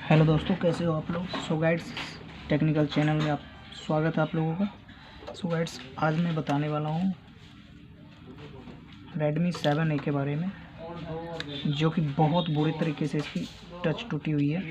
Hello दोस्तों, कैसे हो आप लोग। सो गाइड्स, टेक्निकल चैनल में आप स्वागत है आप लोगों का। सो गाइड्स, आज मैं बताने वाला हूँ Redmi 7A के बारे में, जो कि बहुत बुरी तरीके से इसकी टच टूटी हुई है।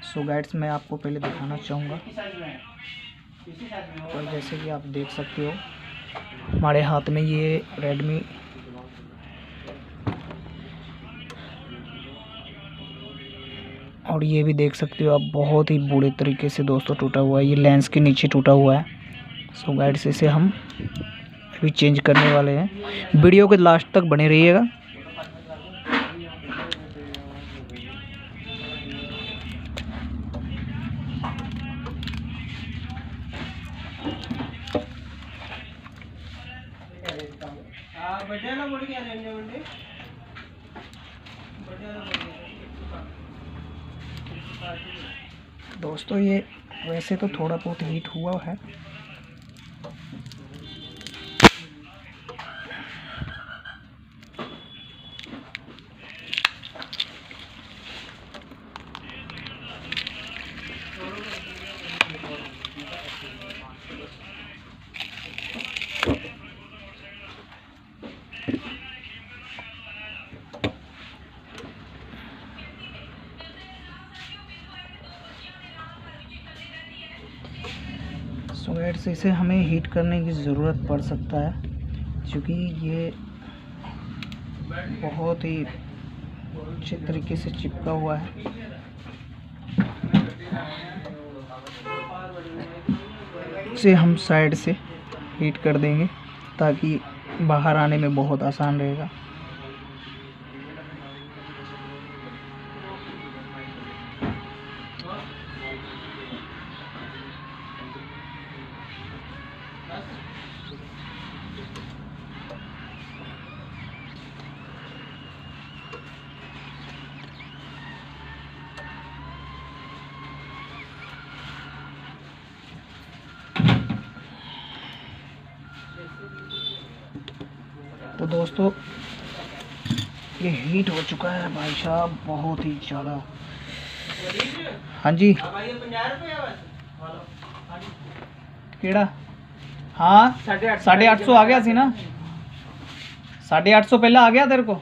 सो गाइड्स, मैं आपको पहले दिखाना चाहूँगा। और जैसे कि आप देख सकते हो, हमारे हाथ में ये Redmi और ये भी देख सकते हो आप, बहुत ही बुरे तरीके से दोस्तों टूटा हुआ है। ये लेंस के नीचे टूटा हुआ है। सो गाइड्स, इसे हम अभी चेंज करने वाले हैं। वीडियो के लास्ट तक बने रहिएगा। दोस्तों, ये वैसे तो थोड़ा बहुत हीट हुआ है। सो गाइस, इसे हमें हीट करने की ज़रूरत पड़ सकता है, क्योंकि ये बहुत ही अच्छे तरीके से चिपका हुआ है। इसे हम साइड से हीट कर देंगे ताकि बाहर आने में बहुत आसान रहेगा। तो दोस्तों, ये हीट हो चुका है भाई साहब, बहुत ही ज़्यादा। हाँ जी, केड़ा? हाँ, 850 आ गया सी ना। 850 पहले आ गया तेरे को।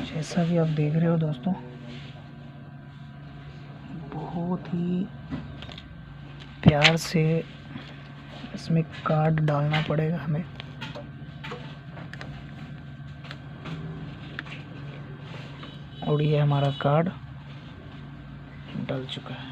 जैसा कि आप देख रहे हो दोस्तों, बहुत ही प्यार से इसमें कार्ड डालना पड़ेगा हमें। और ये हमारा कार्ड डल चुका है।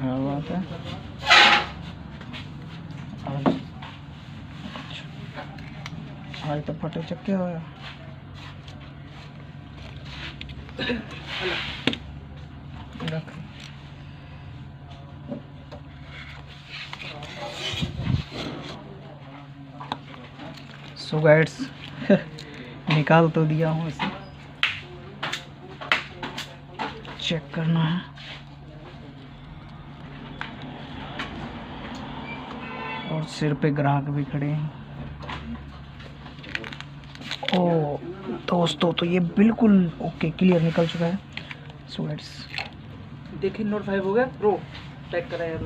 क्या बात है। आज तो फटे चक्के हो रख। सो गाइड्स निकाल तो दिया हूँ, इसे चेक करना है। और सिर पे ग्राहक भी खड़े हैं। ओ दोस्तों, तो ये बिल्कुल ओके क्लियर निकल चुका है। सो गाइड्स देखिए, नोट 5 हो गया प्रो टैग करा यार।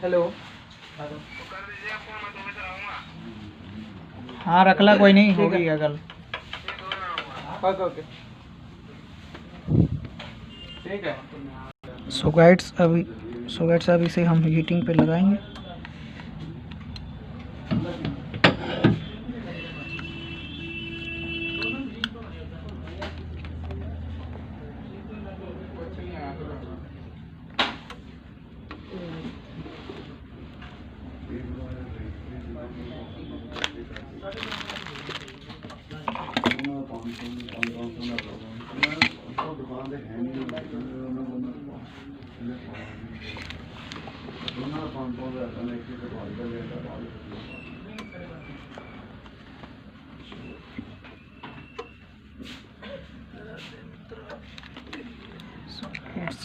हेलो, हाँ रख ला, कोई नहीं, हो गई कल। ओके ठीक है। सो गाइड्स अब इसे हम हीटिंग पे लगाएंगे।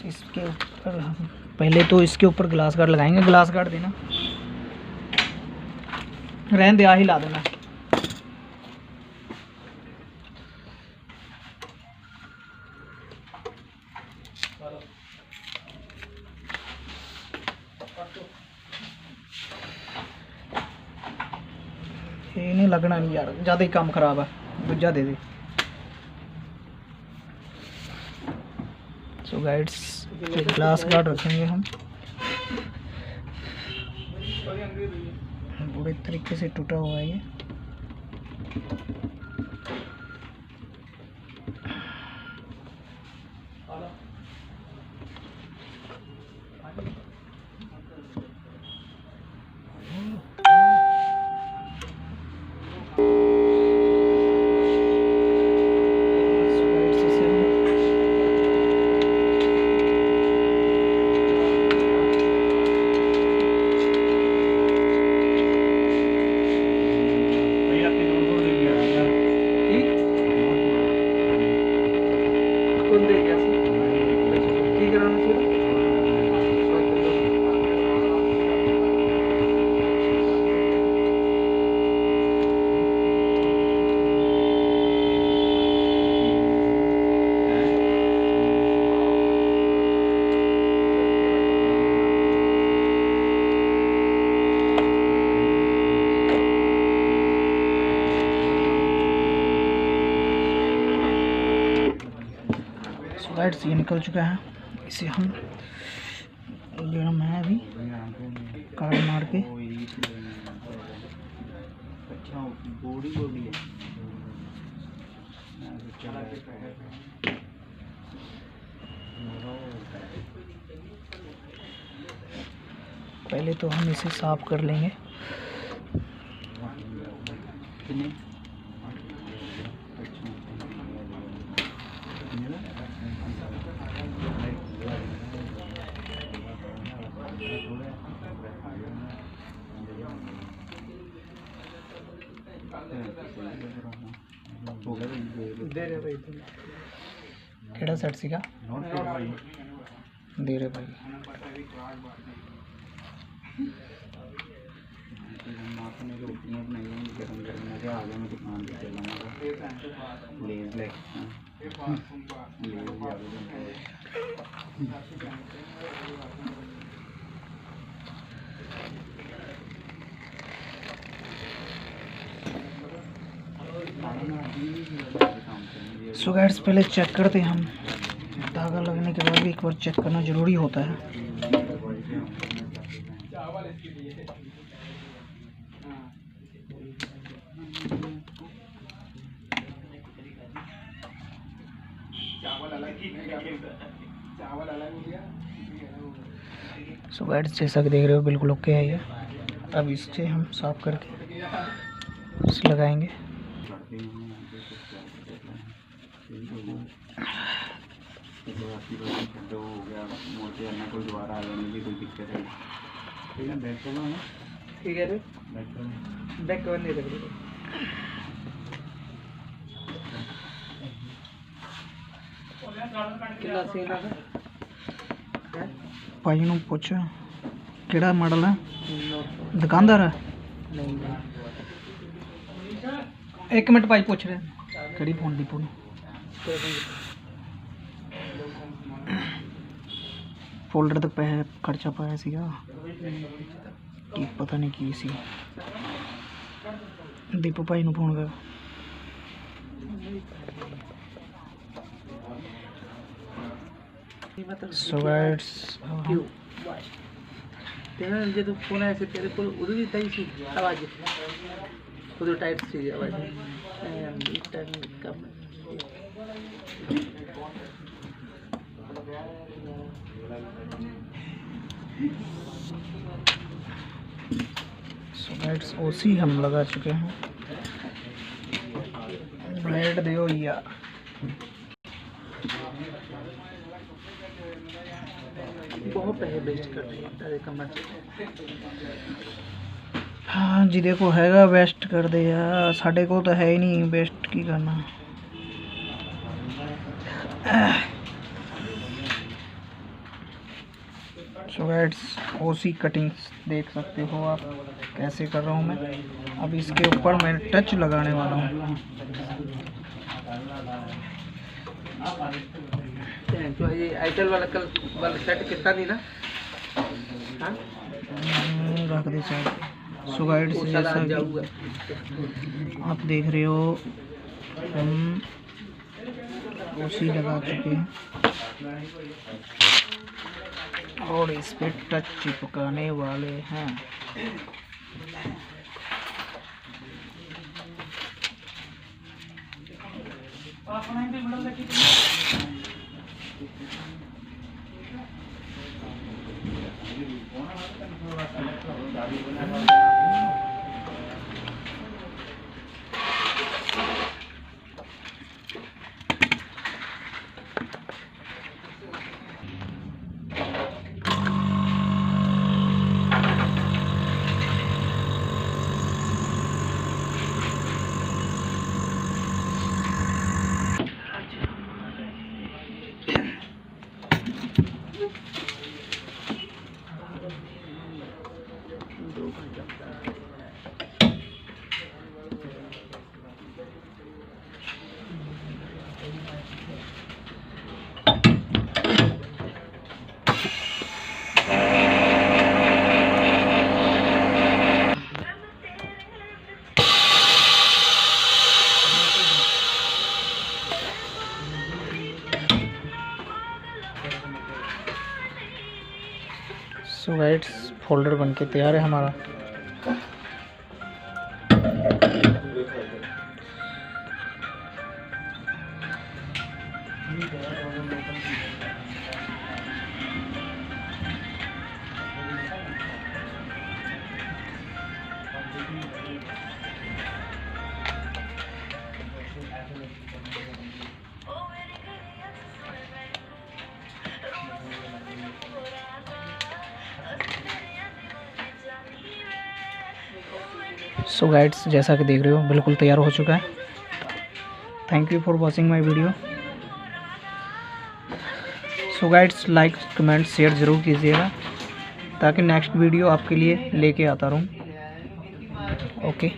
इसके ऊपर हम पहले तो इसके ऊपर ग्लास गार्ड लगाएंगे। ग्लास गार्ड देना, रहने दे, आ ही ला देना। ये नहीं लगना नहीं यार, ज़्यादा ही काम खराब है, दूजा दे दे। सो गाइड्स ग्लास गार्ड रखेंगे हम। बुरे तरीके से टूटा हुआ है ये। गाइड्स ये निकल चुका है। इसे हम गर्म है अभी, कार्ड मार के। पहले तो हम इसे साफ कर लेंगे। केड़ा सेट सीगा दे रहे भाई। सो गाइस पहले चेक करते हैं हम। धागा लगने के बाद भी एक बार चेक करना ज़रूरी होता है। सो गाइस जैसा कि देख रहे हो बिल्कुल ओके है ये। अब इससे हम साफ करके इसे लगाएंगे। ठीक है बैक कवर नहीं रख भाई ਨੂੰ ਪੁੱਛ ਕਿਹੜਾ ਮਾਡਲ ਹੈ ਦੁਕਾਨਦਾਰ ਹੈ ਇੱਕ ਮਿੰਟ ਭਾਈ ਪੁੱਛ ਰਿਹਾ ਕਿਹੜੀ ਫੋਨ ਦੀ ਫੋਨ फोल्डर तक पैसे खर्चा पाया सीगा कि पता नहीं की सी दीपू भाई ਨੂੰ फोन कर सो गाइस क्यों तेरा जो फोन आया से तेरे को उधर भी तई सी आवाज उधर टाइट सी आवाज टाइम कम सो गाइस ओसी हम लगा चुके हैं। ब्लेड दो यार बहुत पैसे वेस्ट कर रहे हैं। हाँ जी देखो हैगा वेस्ट कर दे यार साढ़े को तो है ही नहीं वेस्ट की करना। सो गाइस ओसी कटिंग्स देख सकते हो आप कैसे कर रहा हूँ मैं। अब इसके ऊपर मैं टच लगाने वाला हूँ। तो ये आईटेल वाला सेट कितना नहीं ना हाँ रख दे साइड। सो गाइस जैसा आप देख रहे हो हम ओसी लगा चुके हैं और इस पे टच चिपकाने वाले हैं। सो गाइस फोल्डर बनके तैयार है हमारा। सो गाइड्स जैसा कि देख रहे हो बिल्कुल तैयार हो चुका है। Thank you for watching my video. So guides like comment share ज़रूर कीजिएगा ताकि नेक्स्ट वीडियो आपके लिए लेके आता रहूँ। ओके।